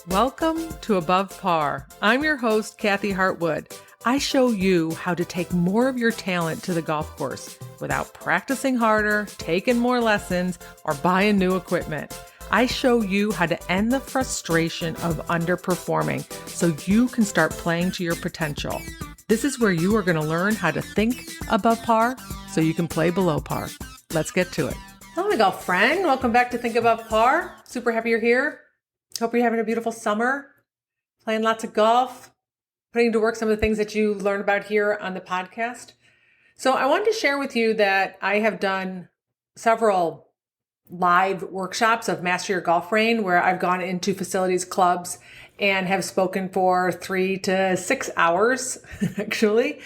Welcome to Above Par. I'm your host, Kathy Hartwood. I show you how to take more of your talent to the golf course without practicing harder, taking more lessons, or buying new equipment. I show you how to end the frustration of underperforming so you can start playing to your potential. This is where you are going to learn how to think above par so you can play below par. Let's get to it. Hello, my golf friend. Welcome back to Think Above Par. Super happy you're here. Hope you're having a beautiful summer, playing lots of golf, putting to work some of the things that you learned about here on the podcast. So I wanted to share with you that I have done several live workshops of Master Your Golf Brain where I've gone into facilities, clubs, and have spoken for 3 to 6 hours, actually,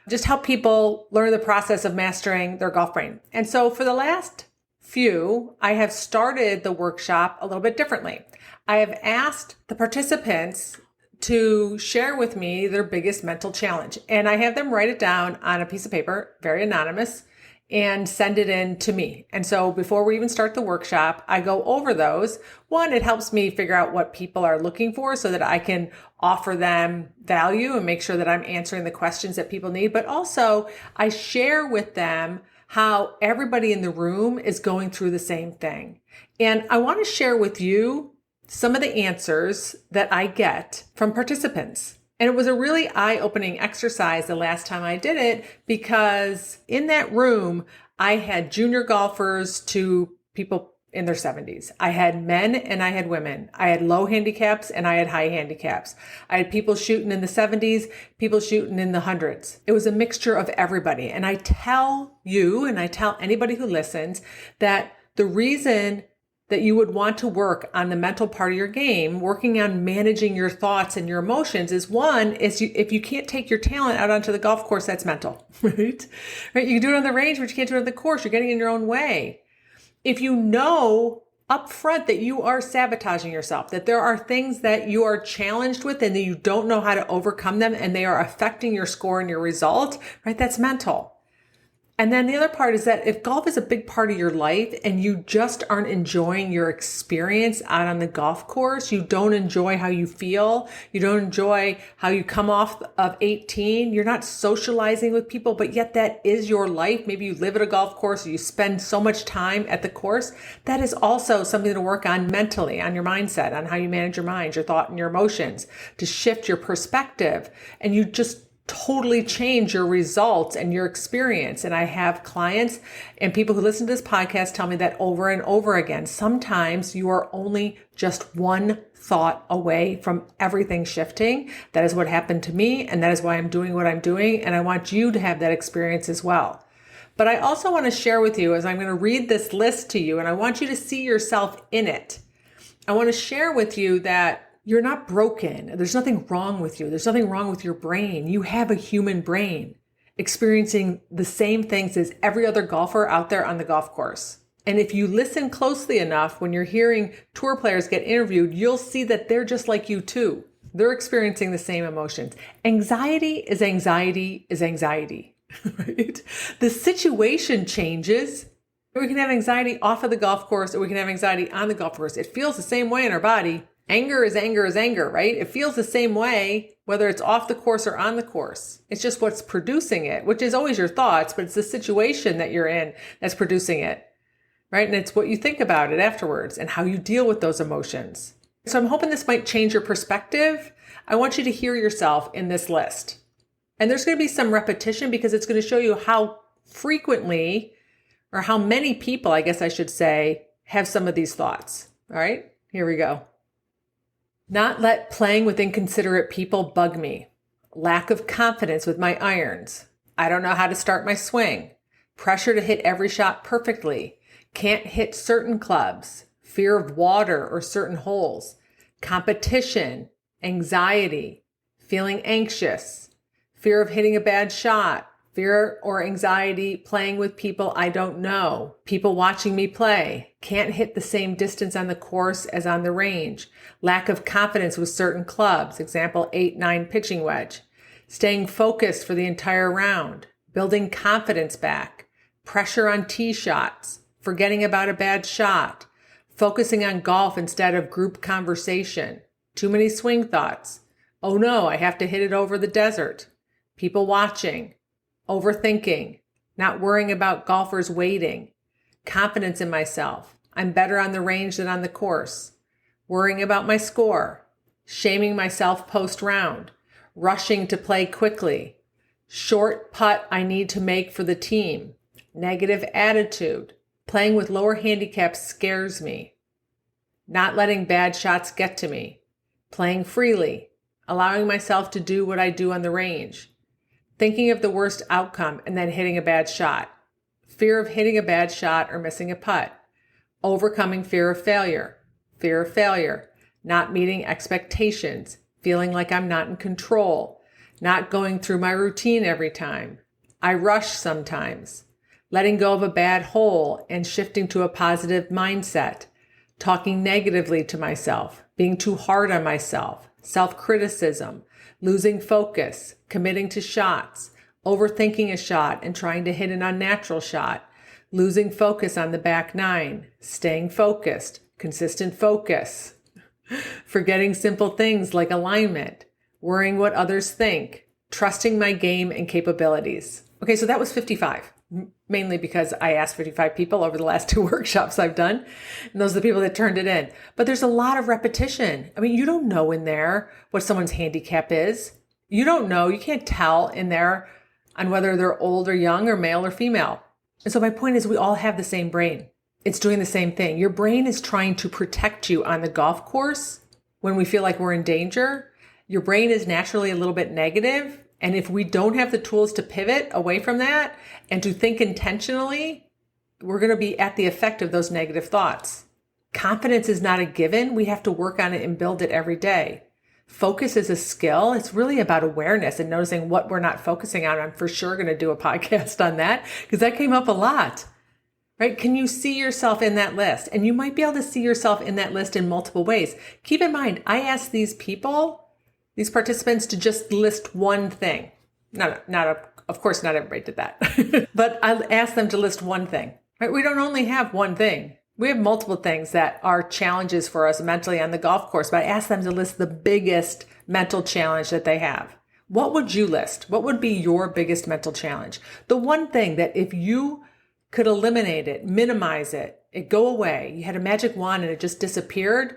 just help people learn the process of mastering their golf brain. And so for the last few, I have started the workshop a little bit differently. I have asked the participants to share with me their biggest mental challenge. And I have them write it down on a piece of paper, very anonymous, and send it in to me. And so before we even start the workshop, I go over those. One, it helps me figure out what people are looking for so that I can offer them value and make sure that I'm answering the questions that people need. But also, I share with them how everybody in the room is going through the same thing. And I want to share with you some of the answers that I get from participants. And it was a really eye-opening exercise the last time I did it because in that room, I had junior golfers to people in their 70s. I had men and I had women. I had low handicaps and I had high handicaps. I had people shooting in the 70s, people shooting in the hundreds. It was a mixture of everybody. And I tell you, and I tell anybody who listens, that the reason that you would want to work on the mental part of your game, working on managing your thoughts and your emotions is one, if you can't take your talent out onto the golf course, that's mental, right? Right? You can do it on the range, but you can't do it on the course. You're getting in your own way. If you know up front that you are sabotaging yourself, that there are things that you are challenged with and that you don't know how to overcome them and they are affecting your score and your result, right? That's mental. And then the other part is that if golf is a big part of your life and you just aren't enjoying your experience out on the golf course, you don't enjoy how you feel, you don't enjoy how you come off of 18, you're not socializing with people, but yet that is your life. Maybe you live at a golf course or you spend so much time at the course. That is also something to work on mentally, on your mindset, on how you manage your mind, your thought and your emotions, to shift your perspective. And you just totally change your results and your experience. And I have clients and people who listen to this podcast tell me that over and over again. Sometimes you are only just one thought away from everything shifting. That is what happened to me. And that is why I'm doing what I'm doing. And I want you to have that experience as well. But I also want to share with you as I'm going to read this list to you, and I want you to see yourself in it. I want to share with you that you're not broken. There's nothing wrong with you. There's nothing wrong with your brain. You have a human brain experiencing the same things as every other golfer out there on the golf course. And if you listen closely enough, when you're hearing tour players get interviewed, you'll see that they're just like you too. They're experiencing the same emotions. Anxiety is anxiety is anxiety, right? The situation changes. We can have anxiety off of the golf course or we can have anxiety on the golf course. It feels the same way in our body. Anger is anger is anger, right? It feels the same way, whether it's off the course or on the course. It's just what's producing it, which is always your thoughts, but it's the situation that you're in that's producing it, right? And it's what you think about it afterwards and how you deal with those emotions. So I'm hoping this might change your perspective. I want you to hear yourself in this list. And there's going to be some repetition because it's going to show you how frequently, or how many people, I guess I should say, have some of these thoughts. All right, here we go. Not let playing with inconsiderate people bug me. Lack of confidence with my irons. I don't know how to start my swing. Pressure to hit every shot perfectly. Can't hit certain clubs. Fear of water or certain holes. Competition. Anxiety. Feeling anxious. Fear of hitting a bad shot. Fear or anxiety playing with people I don't know. People watching me play. Can't hit the same distance on the course as on the range. Lack of confidence with certain clubs. Example, 8-9 pitching wedge. Staying focused for the entire round. Building confidence back. Pressure on tee shots. Forgetting about a bad shot. Focusing on golf instead of group conversation. Too many swing thoughts. Oh no, I have to hit it over the desert. People watching. Overthinking. Not worrying about golfers waiting. Confidence in myself. I'm better on the range than on the course. Worrying about my score. Shaming myself post-round. Rushing to play quickly. Short putt I need to make for the team. Negative attitude. Playing with lower handicaps scares me. Not letting bad shots get to me. Playing freely. Allowing myself to do what I do on the range. Thinking of the worst outcome and then hitting a bad shot. Fear of hitting a bad shot or missing a putt. Overcoming fear of failure. Fear of failure. Not meeting expectations. Feeling like I'm not in control. Not going through my routine every time. I rush sometimes. Letting go of a bad hole and shifting to a positive mindset. Talking negatively to myself. Being too hard on myself. Self-criticism. Losing focus. Committing to shots. Overthinking a shot and trying to hit an unnatural shot. Losing focus on the back nine. Staying focused. Consistent focus. Forgetting simple things like alignment. Worrying what others think. Trusting my game and capabilities. Okay, so that was 55. Mainly because I asked 55 people over the last 2 workshops I've done. And those are the people that turned it in. But there's a lot of repetition. I mean, you don't know in there what someone's handicap is. You don't know. You can't tell in there on whether they're old or young or male or female. And so my point is we all have the same brain. It's doing the same thing. Your brain is trying to protect you on the golf course when we feel like we're in danger. Your brain is naturally a little bit negative. And if we don't have the tools to pivot away from that and to think intentionally, we're going to be at the effect of those negative thoughts. Confidence is not a given. We have to work on it and build it every day. Focus is a skill. It's really about awareness and noticing what we're not focusing on. I'm for sure going to do a podcast on that because that came up a lot, right? Can you see yourself in that list? And you might be able to see yourself in that list in multiple ways. Keep in mind, I asked these participants to just list one thing. Of course, not everybody did that, but I asked them to list one thing, right? We don't only have one thing. We have multiple things that are challenges for us mentally on the golf course, but I asked them to list the biggest mental challenge that they have. What would you list? What would be your biggest mental challenge? The one thing that if you could eliminate it, minimize it, it go away, you had a magic wand and it just disappeared,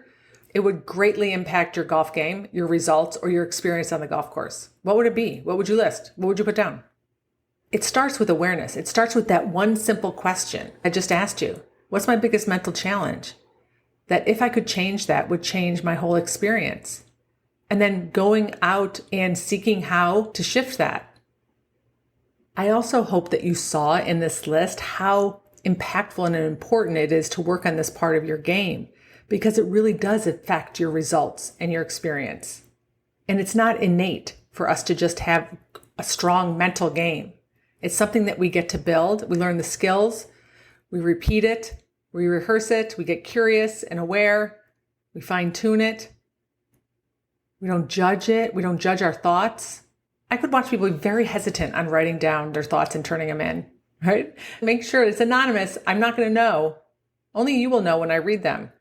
it would greatly impact your golf game, your results, or your experience on the golf course. What would it be? What would you list? What would you put down? It starts with awareness. It starts with that one simple question I just asked you. What's my biggest mental challenge? That if I could change that would change my whole experience. And then going out and seeking how to shift that. I also hope that you saw in this list how impactful and important it is to work on this part of your game because it really does affect your results and your experience. And it's not innate for us to just have a strong mental game. It's something that we get to build. We learn the skills. We repeat it, we rehearse it, we get curious and aware, we fine tune it. We don't judge it. We don't judge our thoughts. I could watch people be very hesitant on writing down their thoughts and turning them in, right? Make sure it's anonymous. I'm not going to know. Only you will know when I read them.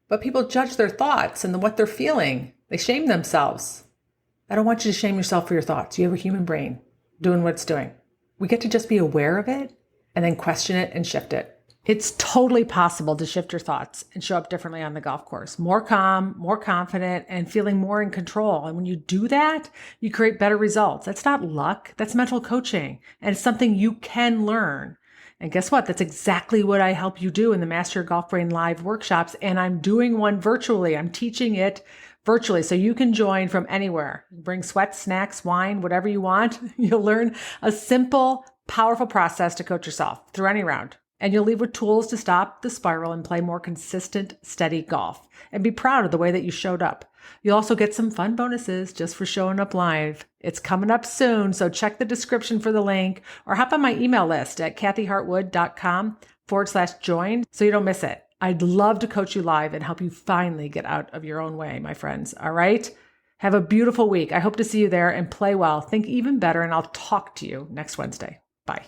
But people judge their thoughts and what they're feeling. They shame themselves. I don't want you to shame yourself for your thoughts. You have a human brain doing what it's doing. We get to just be aware of it and then question it and shift it. It's totally possible to shift your thoughts and show up differently on the golf course. More calm, more confident, and feeling more in control. And when you do that, you create better results. That's not luck. That's mental coaching. And it's something you can learn. And guess what? That's exactly what I help you do in the Master Your Golf Brain live workshops. And I'm doing one virtually. I'm teaching it virtually. So you can join from anywhere. Bring sweat, snacks, wine, whatever you want. You'll learn a simple, powerful process to coach yourself through any round. And you'll leave with tools to stop the spiral and play more consistent, steady golf. And be proud of the way that you showed up. You'll also get some fun bonuses just for showing up live. It's coming up soon, so check the description for the link or hop on my email list at kathyhartwood.com/join so you don't miss it. I'd love to coach you live and help you finally get out of your own way, my friends. All right? Have a beautiful week. I hope to see you there and play well. Think even better, and I'll talk to you next Wednesday. Bye.